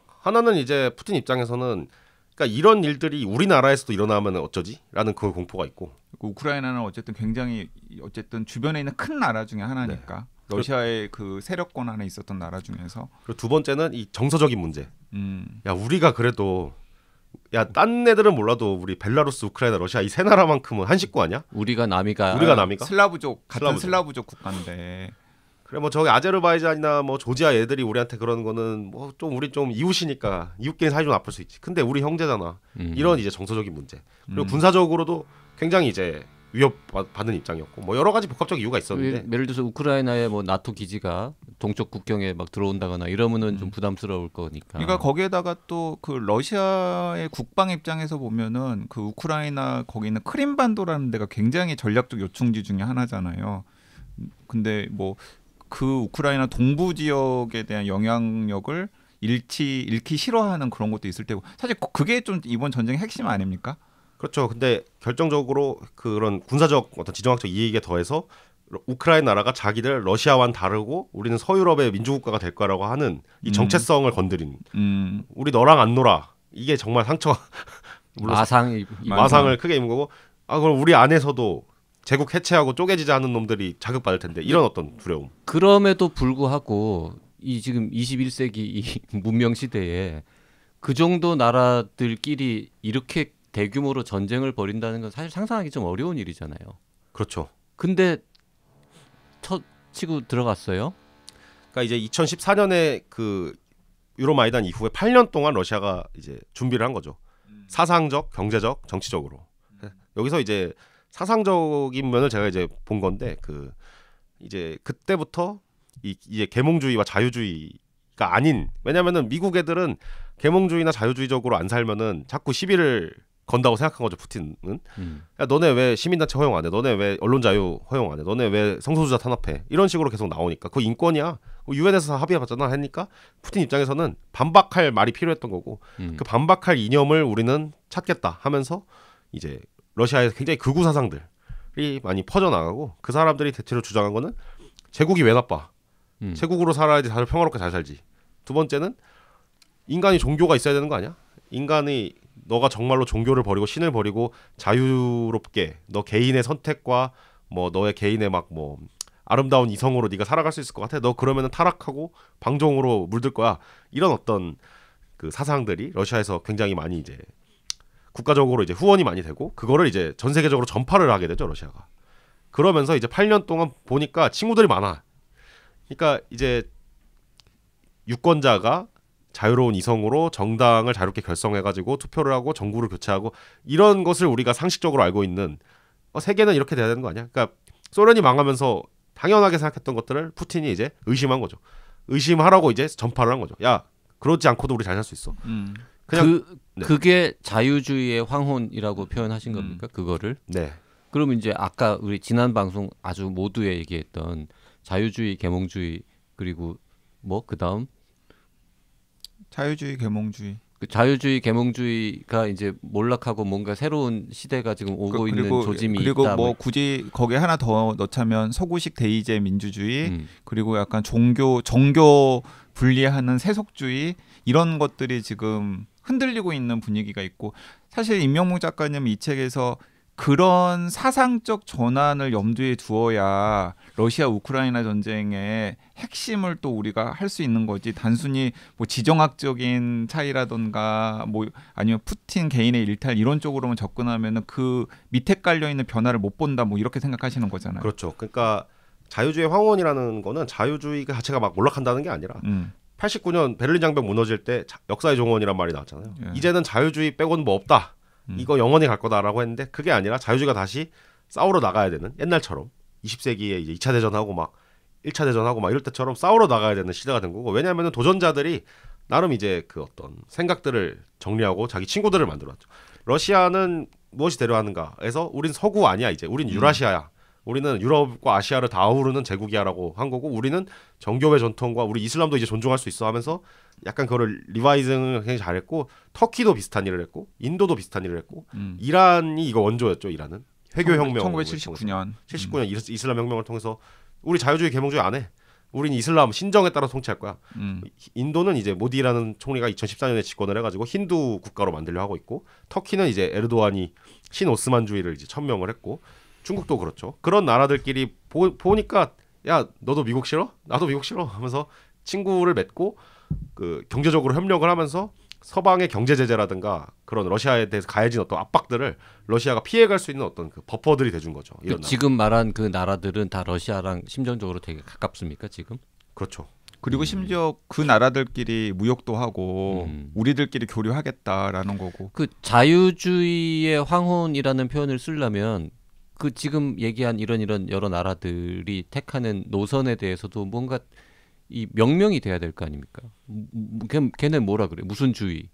하나는 이제 푸틴 입장에서는 그러니까 이런 일들이 우리나라에서도 일어나면 어쩌지? 라는 그 공포가 있고 우크라이나는 어쨌든 굉장히 어쨌든 주변에 있는 큰 나라 중에 하나니까 러시아의 그 세력권 안에 있었던 나라 중에서 그리고 두 번째는 이 정서적인 문제. 야 우리가 그래도 딴 애들은 몰라도 우리 벨라루스, 우크라이나, 러시아 이 세 나라만큼은 한 식구 아니야? 우리가 남이가 슬라브족 같은 슬라브족 국가인데 그래 뭐 저기 아제르바이잔이나 뭐 조지아 애들이 우리한테 그러는 거는 뭐 좀 우리 좀 이웃이니까 이웃끼리 사이 좀 나쁠 수 있지. 근데 우리 형제잖아. 이런 이제 정서적인 문제. 그리고 군사적으로도 굉장히 이제 위협받는 입장이었고 뭐 여러 가지 복합적 이유가 있었는데 예를 들어서 우크라이나의 뭐 나토 기지가 동쪽 국경에 막 들어온다거나 이러면은 좀 부담스러울 거니까. 그러니까 거기에다가 또 그 러시아의 국방 입장에서 보면은 그 우크라이나 거기 있는 크림반도라는 데가 굉장히 전략적 요충지 중에 하나잖아요. 근데 뭐 그 우크라이나 동부 지역에 대한 영향력을 잃기 싫어하는 그런 것도 있을 테고 사실 그게 좀 이번 전쟁의 핵심 아닙니까? 그렇죠. 근데 결정적으로 그런 군사적 어떤 지정학적 이익에 더해서 우크라이나 나라가 자기들 러시아와는 다르고 우리는 서유럽의 민주국가가 될 거라고 하는 이 정체성을 건드린 우리 너랑 안 놀아. 이게 정말 상처가 마상을 크게 입은 거고 그럼 우리 안에서도 제국 해체하고 쪼개지자 하는 놈들이 자극받을 텐데 이런 어떤 두려움. 그럼에도 불구하고 이 지금 21세기 이 문명 시대에 그 정도 나라들끼리 이렇게 대규모로 전쟁을 벌인다는 건 사실 상상하기 좀 어려운 일이잖아요. 그렇죠. 근데 치고 들어갔어요. 그러니까 이제 2014년에 그 유로마이단 이후에 8년 동안 러시아가 이제 준비를 한 거죠. 사상적, 경제적, 정치적으로. 여기서 이제 사상적인 면을 제가 이제 본 건데 그 이제 그때부터 이제 계몽주의와 자유주의가 아닌, 왜냐면은 미국 애들은 계몽주의나 자유주의적으로 안 살면은 자꾸 시비를 건다고 생각한 거죠. 푸틴은. 야, 너네 왜 시민단체 허용 안 해? 너네 왜 언론 자유 허용 안 해? 너네 왜 성소수자 탄압해? 이런 식으로 계속 나오니까 그거 인권이야. 유엔에서 합의해봤잖아 하니까 푸틴 입장에서는 반박할 말이 필요했던 거고 그 반박할 이념을 우리는 찾겠다 하면서 이제 러시아에서 굉장히 극우 사상들이 많이 퍼져나가고 그 사람들이 대체로 주장한 거는 제국이 왜 나빠? 제국으로 살아야지 다들 평화롭게 잘 살지. 두 번째는 인간이 종교가 있어야 되는 거 아니야? 인간이 너가 정말로 종교를 버리고 신을 버리고 자유롭게 너 개인의 선택과 뭐 너의 개인의 막 뭐 아름다운 이성으로 네가 살아갈 수 있을 것 같아? 너 그러면은 타락하고 방종으로 물들 거야. 이런 어떤 그 사상들이 러시아에서 굉장히 많이 이제 국가적으로 이제 후원이 많이 되고 그거를 이제 전 세계적으로 전파를 하게 되죠, 러시아가. 그러면서 이제 8년 동안 보니까 친구들이 많아. 그러니까 이제 유권자가 자유로운 이성으로 정당을 자유롭게 결성해가지고 투표를 하고 정부를 교체하고 이런 것을 우리가 상식적으로 알고 있는 세계는 이렇게 돼야 되는 거 아니야? 그러니까 소련이 망하면서 당연하게 생각했던 것들을 푸틴이 이제 의심한 거죠. 의심하라고 이제 전파를 한 거죠. 야, 그러지 않고도 우리 잘 살 수 있어. 그냥 그게 자유주의의 황혼이라고 표현하신 겁니까? 그거를? 네. 그러면 이제 아까 우리 지난 방송 아주 모두에 얘기했던 자유주의, 계몽주의 그리고 뭐 그다음 자유주의, 계몽주의. 그 자유주의, 계몽주의가 이제 몰락하고 뭔가 새로운 시대가 지금 오고 있는 조짐이 그리고 있다. 뭐 굳이 거기에 하나 더 넣자면 서구식 대의제 민주주의 그리고 약간 정교 분리하는 세속주의 이런 것들이 지금 흔들리고 있는 분위기가 있고 사실 임명묵 작가님 이 책에서 그런 사상적 전환을 염두에 두어야 러시아 우크라이나 전쟁의 핵심을 또 우리가 할 수 있는 거지 단순히 뭐 지정학적인 차이라던가 뭐 아니면 푸틴 개인의 일탈 이런 쪽으로만 접근하면은 그 밑에 깔려 있는 변화를 못 본다 뭐 이렇게 생각하시는 거잖아요. 그렇죠. 그러니까 자유주의 황혼이라는 거는 자유주의 자체가 막 몰락한다는 게 아니라 89년 베를린 장벽 무너질 때 역사의 종언이란 말이 나왔잖아요. 예. 이제는 자유주의 빼고는 뭐 없다. 이거 영원히 갈 거다라고 했는데 그게 아니라 자유주의가 다시 싸우러 나가야 되는 옛날처럼 20세기에 이제 2차 대전하고 막 1차 대전하고 막 이럴 때처럼 싸우러 나가야 되는 시대가 된 거고 왜냐하면 도전자들이 나름 이제 그 어떤 생각들을 정리하고 자기 친구들을 만들어왔죠. 러시아는 무엇이 대려하는가에서 우린 서구 아니야 이제 우린 유라시아야. 우리는 유럽과 아시아를 다 아우르는 제국이야라고 한 거고 우리는 정교회 전통과 우리 이슬람도 이제 존중할 수 있어 하면서 약간 그거를 리바이징을 굉장히 잘했고 터키도 비슷한 일을 했고 인도도 비슷한 일을 했고 이란이 이거 원조였죠. 이란은 회교혁명 1979년 79년 이슬람 혁명을 통해서 우리 자유주의 계몽주의 안 해. 우린 이슬람 신정에 따라 통치할 거야. 인도는 이제 모디라는 총리가 2014년에 집권을 해가지고 힌두 국가로 만들려 하고 있고 터키는 이제 에르도안이 신오스만주의를 이제 천명을 했고 중국도 그렇죠. 그런 나라들끼리 보니까 야 너도 미국 싫어? 나도 미국 싫어 하면서 친구를 맺고 그 경제적으로 협력을 하면서 서방의 경제 제재라든가 그런 러시아에 대해서 가해진 어떤 압박들을 러시아가 피해갈 수 있는 어떤 그 버퍼들이 돼준 거죠. 이런 지금 말한 그 나라들은 다 러시아랑 심정적으로 되게 가깝습니까 지금? 그렇죠. 그리고 심지어 그 나라들끼리 무역도 하고 우리들끼리 교류하겠다라는 거고 그 자유주의의 황혼이라는 표현을 쓰려면 그 지금 얘기한 이런 여러 나라들이 택하는 노선에 대해서도 뭔가 이 명명이 돼야 될 거 아닙니까? 걔네 뭐라 그래? 무슨 주의?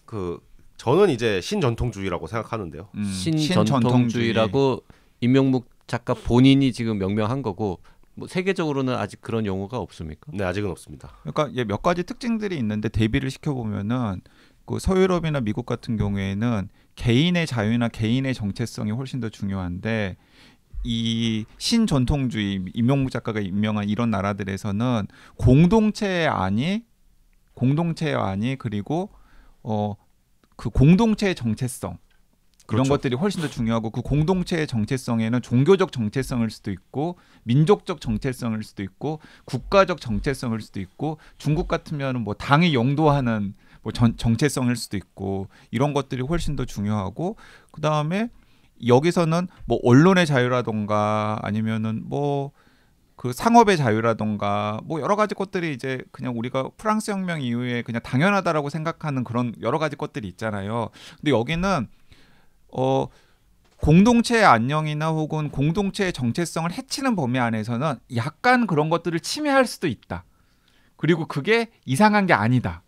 그 저는 이제 신전통주의라고 생각하는데요. 신전통주의라고 임명묵 작가 본인이 지금 명명한 거고 뭐 세계적으로는 아직 그런 용어가 없습니까? 네, 아직은 없습니다. 그러니까 몇 가지 특징들이 있는데 대비를 시켜보면은 그 서유럽이나 미국 같은 경우에는 개인의 자유나 개인의 정체성이 훨씬 더 중요한데 이 신전통주의 임명묵 작가가 임명한 이런 나라들에서는 공동체의 안이 그리고 그 공동체의 정체성 이런 그렇죠. 것들이 훨씬 더 중요하고 그 공동체의 정체성에는 종교적 정체성일 수도 있고 민족적 정체성일 수도 있고 국가적 정체성일 수도 있고 중국 같으면 뭐 당이 영도하는 뭐 정체성일 수도 있고 이런 것들이 훨씬 더 중요하고 그 다음에 여기서는 뭐 언론의 자유라던가 아니면은 뭐 그 상업의 자유라던가 뭐 여러 가지 것들이 이제 그냥 우리가 프랑스 혁명 이후에 그냥 당연하다라고 생각하는 그런 여러 가지 것들이 있잖아요. 근데 여기는 공동체의 안녕이나 혹은 공동체의 정체성을 해치는 범위 안에서는 약간 그런 것들을 침해할 수도 있다. 그리고 그게 이상한 게 아니다.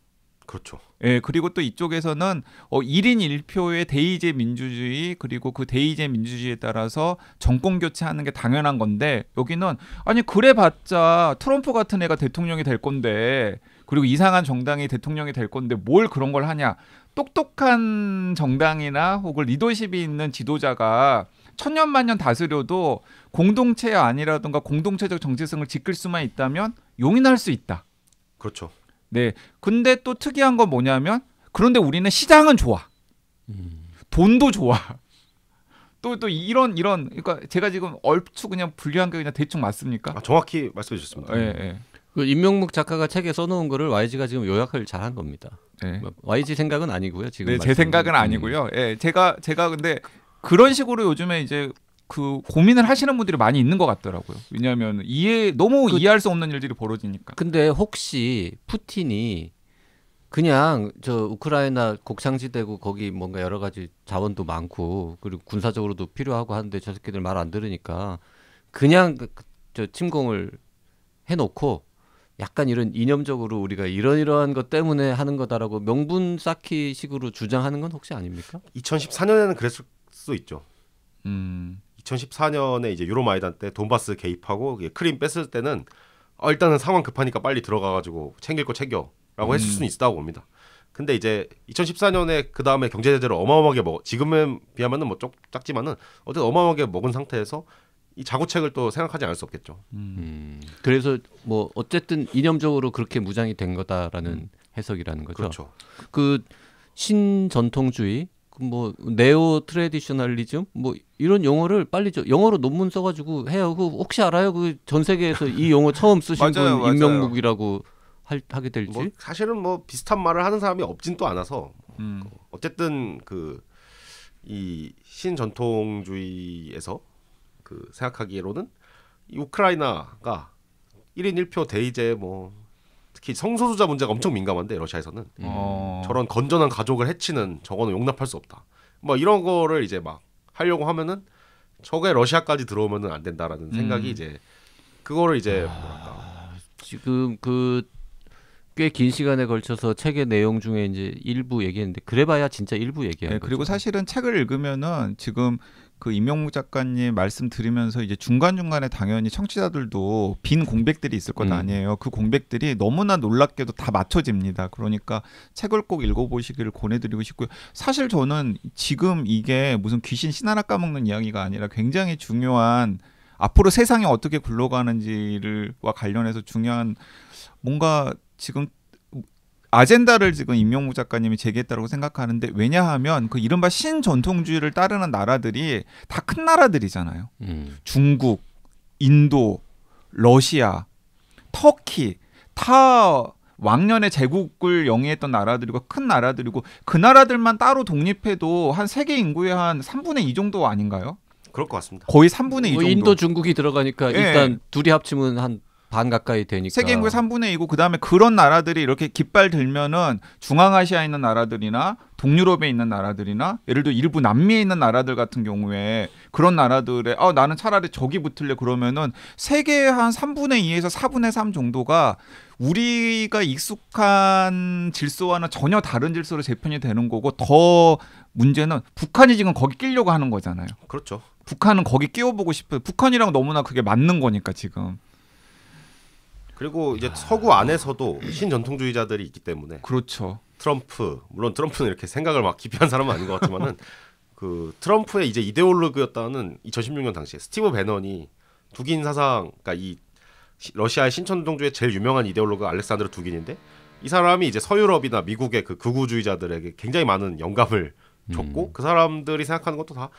그렇죠. 예, 그리고 또 이쪽에서는 1인 1표의 대의제 민주주의 그리고 그 대의제 민주주의에 따라서 정권 교체하는 게 당연한 건데 여기는 아니 그래봤자 트럼프 같은 애가 대통령이 될 건데 그리고 이상한 정당이 대통령이 될 건데 뭘 그런 걸 하냐. 똑똑한 정당이나 혹은 리더십이 있는 지도자가 천년만년 다스려도 공동체의 안이라든가 공동체적 정체성을 지킬 수만 있다면 용인할 수 있다. 그렇죠. 네. 근데 또 특이한 건 뭐냐면 그런데 우리는 시장은 좋아. 돈도 좋아. 또 이런 그러니까 제가 지금 얼추 그냥 분류한 게 그냥 대충 맞습니까? 정확히 말씀해 주셨습니다. 예, 예. 그 임명묵 작가가 책에 써놓은 거를 YG가 지금 요약을 잘한 겁니다. 네. YG 생각은 아니고요. 지금 네, 제 생각은 아니고요. 예, 제가 근데 그런 식으로 요즘에 이제 그 고민을 하시는 분들이 많이 있는 것 같더라고요. 왜냐하면 너무 이해할 수 없는 일들이 벌어지니까. 근데 혹시 푸틴이 그냥 저 우크라이나 곡창지대고 거기 뭔가 여러 가지 자원도 많고 그리고 군사적으로도 필요하고 하는데 저 새끼들 말 안 들으니까 그냥 저 침공을 해놓고 약간 이런 이념적으로 우리가 이러이러한 것 때문에 하는 거다라고 명분 쌓기 식으로 주장하는 건 혹시 아닙니까? 2014년에는 그랬을 수 있죠. 2014년에 이제 유로마이단 때 돈바스 개입하고 크림 뺐을 때는 일단은 상황 급하니까 빨리 들어가가지고 챙길 거 챙겨라고 했을 수는 있다고 봅니다. 근데 이제 2014년에 그 다음에 경제 제재를 어마어마하게 지금에 비하면은 뭐 작지만은 어쨌든 어마어마하게 먹은 상태에서 이 자구책을 또 생각하지 않을 수 없겠죠. 그래서 뭐 어쨌든 이념적으로 그렇게 무장이 된 거다라는 해석이라는 거죠. 그렇죠. 그 신전통주의, 뭐 네오 트래디셔널리즘, 뭐 이런 용어를 빨리 영어로 논문 써가지고 해요. 그 혹시 알아요? 그 전 세계에서 이 용어 처음 쓰신 맞아요, 분 임명묵이라고 하게 될지. 뭐 사실은 뭐 비슷한 말을 하는 사람이 없진 또 않아서 어쨌든 이 신전통주의에서 생각하기로는 이 우크라이나가 1인 1표 대의제 뭐 특히 성소수자 문제가 엄청 민감한데 러시아에서는 저런 건전한 가족을 해치는 저거는 용납할 수 없다. 뭐 이런 거를 이제 막 하려고 하면은 저게 러시아까지 들어오면은 안 된다라는 생각이 이제 그거를 이제 뭐랄까 지금 꽤 긴 시간에 걸쳐서 책의 내용 중에 이제 일부 얘기했는데 그래봐야 진짜 일부 얘기하는 거죠. 그리고 사실은 책을 읽으면은 지금 그 임명묵 작가님 말씀 들으면서 이제 중간중간에 당연히 청취자들도 빈 공백들이 있을 것 아니에요. 그 공백들이 너무나 놀랍게도 다 맞춰집니다. 그러니까 책을 꼭 읽어보시기를 권해드리고 싶고요. 사실 저는 지금 이게 무슨 귀신 신 하나 까먹는 이야기가 아니라 굉장히 중요한 앞으로 세상이 어떻게 굴러가는지와 관련해서 중요한 뭔가 지금 아젠다를 지금 임명묵 작가님이 제기했다고 생각하는데 왜냐하면 그 이른바 신전통주의를 따르는 나라들이 다 큰 나라들이잖아요. 중국, 인도, 러시아, 터키 다 왕년에 제국을 영위했던 나라들이고 큰 나라들이고 그 나라들만 따로 독립해도 한 세계 인구의 한 3분의 2 정도 아닌가요? 그럴 것 같습니다. 거의 3분의 2 정도. 인도, 중국이 들어가니까 일단 둘이 합치면 한 반 가까이 되니까. 세계 인구의 3분의 2고 그다음에 그런 나라들이 이렇게 깃발 들면은 중앙아시아에 있는 나라들이나 동유럽에 있는 나라들이나 예를 들어 일부 남미에 있는 나라들 같은 경우에 그런 나라들에 나는 차라리 저기 붙을래 그러면은 세계의 한 3분의 2에서 4분의 3 정도가 우리가 익숙한 질서와는 전혀 다른 질서로 재편이 되는 거고 더 문제는 북한이 지금 거기 끼려고 하는 거잖아요. 그렇죠. 북한은 거기 끼워보고 싶어요. 북한이랑 너무나 그게 맞는 거니까 지금. 그리고 이제 서구 안에서도 신전통주의자들이 있기 때문에 그렇죠. 물론 트럼프는 이렇게 생각을 막 깊이 한 사람은 아닌 것 같지만은 그 트럼프의 이제 이데올로기였다는 2016년 당시에 스티브 배넌이 두긴 사상, 그러니까 이 러시아의 신전통주의의 제일 유명한 이데올로그가 알렉산드르 두긴인데 이 사람이 이제 서유럽이나 미국의 그 극우주의자들에게 굉장히 많은 영감을 줬고 그 사람들이 생각하는 것도 다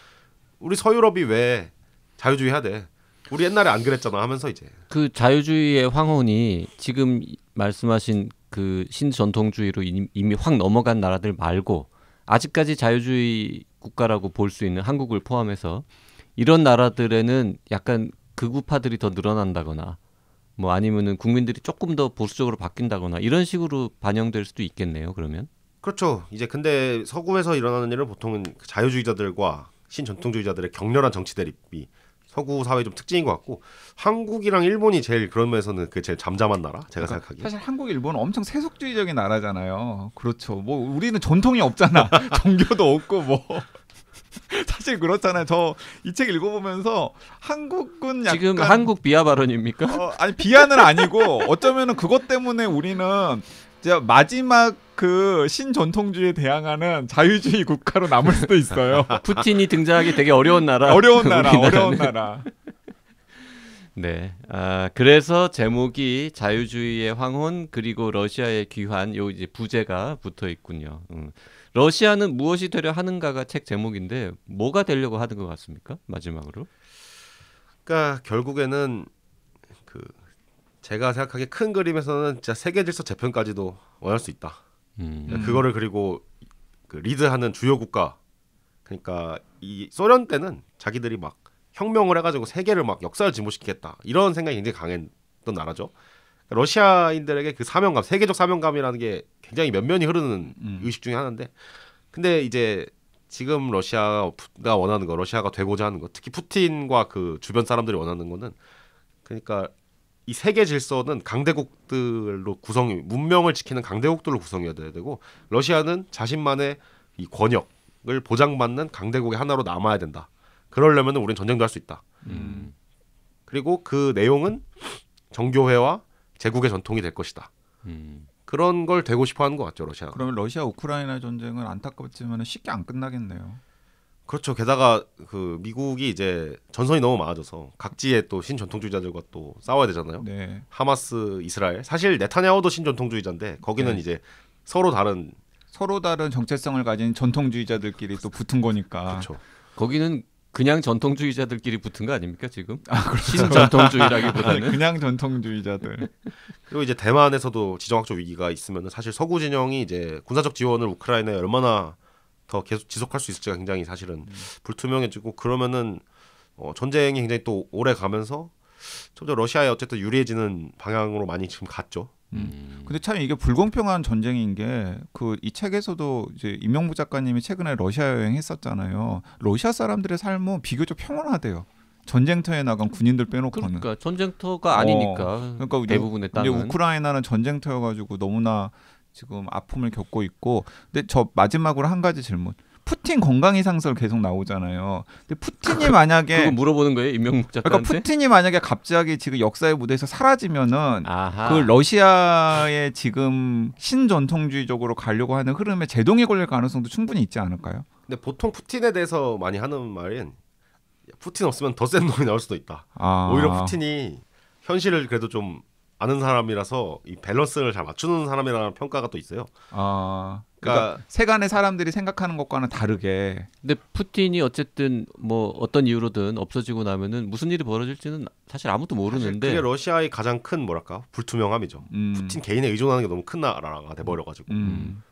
우리 서유럽이 왜 자유주의 해야 돼? 우리 옛날에 안 그랬잖아 하면서 이제 그 자유주의의 황혼이 지금 말씀하신 그 신전통주의로 이미 확 넘어간 나라들 말고 아직까지 자유주의 국가라고 볼 수 있는 한국을 포함해서 이런 나라들에는 약간 극우파들이 더 늘어난다거나 뭐 아니면은 국민들이 조금 더 보수적으로 바뀐다거나 이런 식으로 반영될 수도 있겠네요. 그러면. 그렇죠. 이제 근데 서구에서 일어나는 일은 보통은 자유주의자들과 신전통주의자들의 격렬한 정치 대립이 서구 사회 좀 특징인 것 같고 한국이랑 일본이 제일 그런 면에서는 그 제일 잠잠한 나라 제가 그러니까 생각하기에. 사실 한국, 일본은 엄청 세속주의적인 나라잖아요. 그렇죠. 뭐 우리는 전통이 없잖아. 종교도 없고 뭐. 사실 그렇잖아요. 저 이 책 읽어보면서 한국은 약간 지금 한국 비하 발언입니까? 아니 비하는 아니고 어쩌면은 그것 때문에 우리는 이제 마지막 그 신전통주의에 대항하는 자유주의 국가로 남을 수도 있어요. 푸틴이 등장하기 되게 어려운 나라. 어려운 나라, 우리나라는. 어려운 나라. 네. 그래서 제목이 자유주의의 황혼 그리고 러시아의 귀환 요 이제 부제가 붙어 있군요. 러시아는 무엇이 되려 하는가가 책 제목인데 뭐가 되려고 하는 것 같습니까? 마지막으로. 그러니까 결국에는 그 제가 생각하기에 큰 그림에서는 진짜 세계 질서 재편까지도 원할 수 있다. 그거를 그리고 그 리드하는 주요 국가 그러니까 이 소련 때는 자기들이 막 혁명을 해가지고 세계를 막 역사를 진보시키겠다 이런 생각이 굉장히 강했던 나라죠. 러시아인들에게 그 사명감, 세계적 사명감이라는 게 굉장히 면면이 흐르는 의식 중에 하나인데, 근데 이제 지금 러시아가 원하는 거, 러시아가 되고자 하는 거, 특히 푸틴과 그 주변 사람들이 원하는 거는, 그러니까 이 세계 질서는 강대국들로 문명을 지키는 강대국들로 구성해야 되고, 러시아는 자신만의 이 권역을 보장받는 강대국의 하나로 남아야 된다. 그러려면 우리는 전쟁도 할 수 있다. 그리고 그 내용은 정교회와 제국의 전통이 될 것이다. 그런 걸 되고 싶어하는 것 같죠, 러시아가. 그러면 러시아 우크라이나 전쟁은 안타깝지만 쉽게 안 끝나겠네요. 그렇죠. 게다가 그 미국이 이제 전선이 너무 많아져서 각지의 또 신전통주의자들과 또 싸워야 되잖아요. 네. 하마스, 이스라엘. 사실 네타냐후도 신전통주의자인데 거기는 네. 이제 서로 다른 정체성을 가진 전통주의자들끼리 또 붙은 거니까. 그렇죠. 거기는 그냥 전통주의자들끼리 붙은 거 아닙니까 지금? 신전통주의라기보다는 그냥 전통주의자들. 그리고 이제 대만에서도 지정학적 위기가 있으면 사실 서구 진영이 이제 군사적 지원을 우크라이나에 얼마나 더 계속 지속할 수 있을지가 굉장히 사실은 불투명해지고 그러면은 전쟁이 굉장히 또 오래 가면서 점점 러시아에 어쨌든 유리해지는 방향으로 많이 지금 갔죠. 근데 참 이게 불공평한 전쟁인 게 그 이 책에서도 이제 임명부 작가님이 최근에 러시아 여행했었잖아요. 러시아 사람들의 삶은 비교적 평온하대요. 전쟁터에 나간 군인들 빼놓고는. 그러니까 전쟁터가 아니니까. 그러니까 대부분의 땅은. 이제 우크라이나는 전쟁터여가지고 너무나 지금 아픔을 겪고 있고. 근데 저 마지막으로 한 가지 질문. 푸틴 건강 이상설 계속 나오잖아요. 근데 푸틴이 만약에 그거 물어보는 거예요, 임명국 작가한테? 그러니까 푸틴이 만약에 갑자기 지금 역사의 무대에서 사라지면은 아하. 그 러시아의 지금 신전통주의적으로 가려고 하는 흐름에 제동이 걸릴 가능성도 충분히 있지 않을까요? 근데 보통 푸틴에 대해서 많이 하는 말은 푸틴 없으면 더 센 놈이 나올 수도 있다. 오히려 푸틴이 현실을 그래도 좀 아는 사람이라서 이 밸런스를 잘 맞추는 사람이라는 평가가 또 있어요. 그러니까 세간의 사람들이 생각하는 것과는 다르게. 근데 푸틴이 어쨌든 뭐 어떤 이유로든 없어지고 나면은 무슨 일이 벌어질지는 사실 아무도 모르는데 그게 러시아의 가장 큰 뭐랄까 불투명함이죠. 푸틴 개인에 의존하는 게 너무 큰 나라가 돼버려가지고.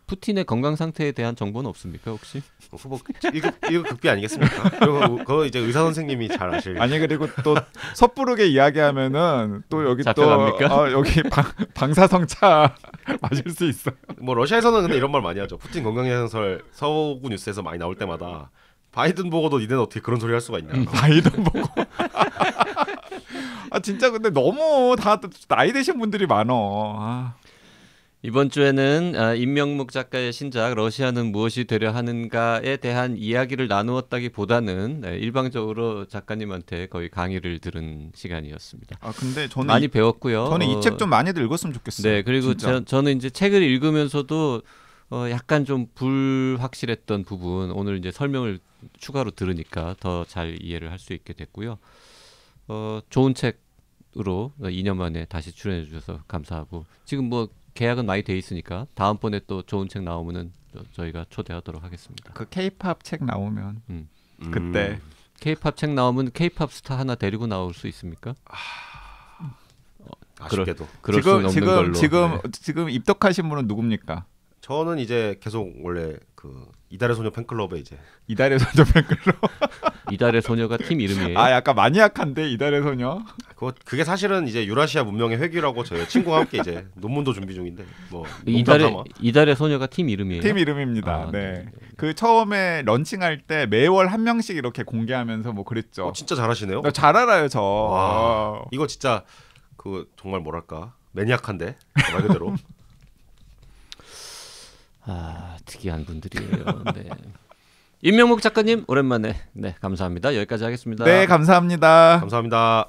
푸틴의 건강 상태에 대한 정보는 없습니까 혹시? 후보 1급 극비 아니겠습니까? 그리고 그거 이제 의사 선생님이 잘 아실. 아니 그리고 또 섣부르게 이야기하면은 또 여기 잡혀갑니까? 또 여기 방사성차 맞을 수 있어요. 뭐 러시아에서는 근데 이런 말 많이 하죠. 푸틴 건강해설 서구 뉴스에서 많이 나올 때마다 바이든 보고도 니네는 어떻게 그런 소리 할 수가 있냐. 바이든 보고. 진짜 근데 너무 다 나이 드신 분들이 많어. 이번 주에는 임명묵 작가의 신작 러시아는 무엇이 되려 하는가에 대한 이야기를 나누었다기보다는 일방적으로 작가님한테 거의 강의를 들은 시간이었습니다. 근데 저는 많이 배웠고요. 저는 이 책 좀 많이들 읽었으면 좋겠어요. 네, 그리고 저는 이제 책을 읽으면서도 약간 좀 불확실했던 부분 오늘 이제 설명을 추가로 들으니까 더 잘 이해를 할 수 있게 됐고요. 좋은 책으로 2년 만에 다시 출연해 주셔서 감사하고 지금 뭐 계약은 많이 돼 있으니까 다음번에 또 좋은 책 나오면은 저희가 초대하도록 하겠습니다. 그 K-팝 책 나오면 그때 K-팝 책 나오면 K-팝 스타 하나 데리고 나올 수 있습니까? 아쉽게도. 그럴 수는 없는 걸로. 지금 입덕하신 분은 누굽니까? 저는 이제 계속 원래 그 이달의 소녀 팬클럽에 이제 이달의 소녀 팬클럽. 이달의 소녀가 팀 이름이에요. 약간 마니악한데 이달의 소녀. 그게 사실은 이제 유라시아 문명의 회귀라고 저희 친구와 함께 이제 논문도 준비 중인데 뭐 이달의 소녀가 팀 이름이에요? 팀 이름입니다. 아, 네. 그 처음에 런칭할 때 매월 한 명씩 이렇게 공개하면서 뭐 그랬죠. 진짜 잘하시네요. 잘 알아요 저. 와, 이거 진짜 그 정말 뭐랄까 매니악한데 말 그대로. 특이한 분들이에요. 네. 임명목 작가님 오랜만에 감사합니다. 여기까지 하겠습니다. 네 감사합니다. 감사합니다.